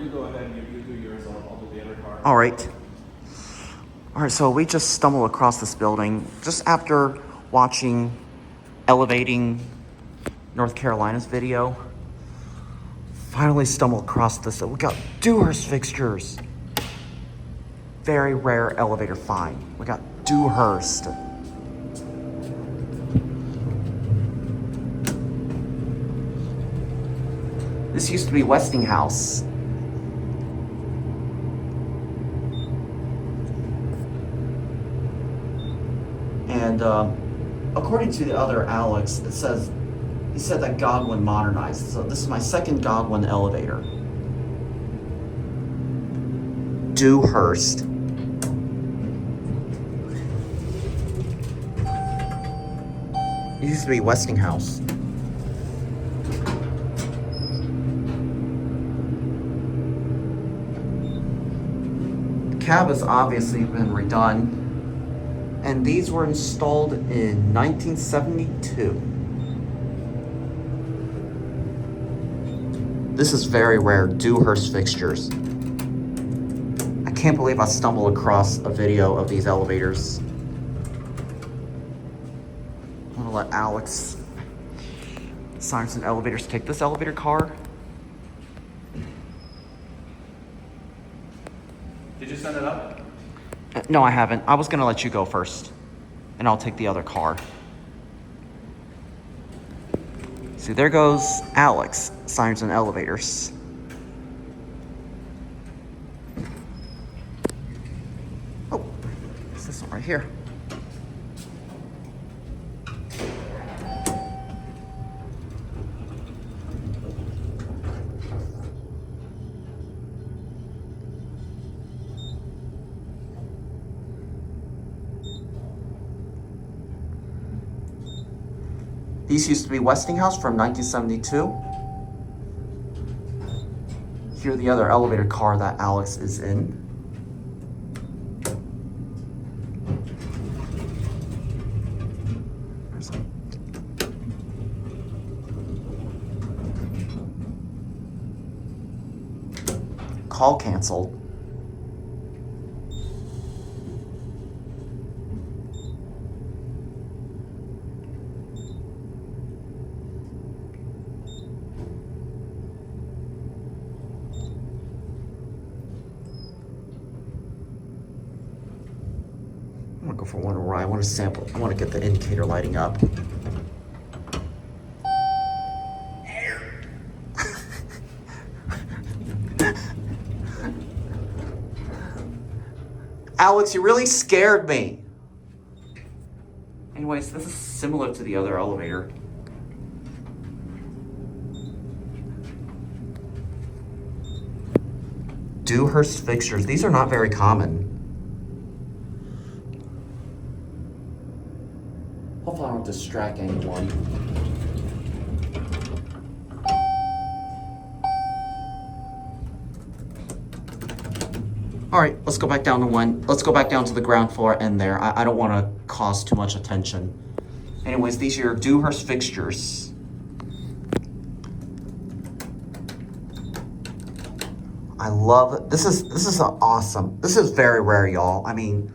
you go ahead and you do yours, I'll do the other car. All right. All right, so we just stumbled across this building just after watching Elevating North Carolina's video. Finally stumbled across this. We got Dewhurst fixtures. Very rare elevator find. We got Dewhurst. This used to be Westinghouse. And according to the other Alex, he said that Godwin modernized. So this is my second Godwin elevator. Dewhurst. It used to be Westinghouse. The cab has obviously been redone. And these were installed in 1972. This is very rare, Dewhurst fixtures. I can't believe I stumbled across a video of these elevators. I'm gonna let Alex, Science and Elevators, take this elevator car. Did you send it up? No, I haven't. I was gonna let you go first, and I'll take the other car. See, there goes Alex, Science and Elevators. Oh, it's this one right here. These used to be Westinghouse from 1972. Here the other elevator car that Alex is in. Call canceled. I'm gonna go for one where I want to sample. I want to get the indicator lighting up. Alex, you really scared me. Anyways, this is similar to the other elevator. Dewhurst fixtures. These are not very common. Hopefully I don't distract anyone. All right, let's go back down to one. Let's go back down to the ground floor and there. I don't want to cause too much attention. Anyways, these are your Dewhurst fixtures. I love it. This is awesome. This is very rare, y'all. I mean,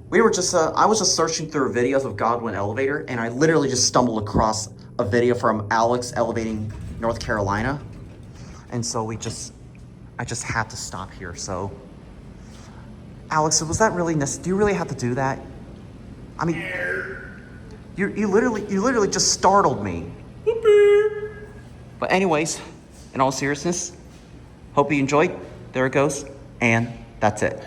we were just I was just searching through videos of Godwin elevator, and I literally just stumbled across a video from Alex Elevating North Carolina, and so I just had to stop here. So, Alex, was that really necessary? Do you really have to do that? I mean, you literally just startled me. But anyways, in all seriousness, hope you enjoyed. There it goes, and that's it.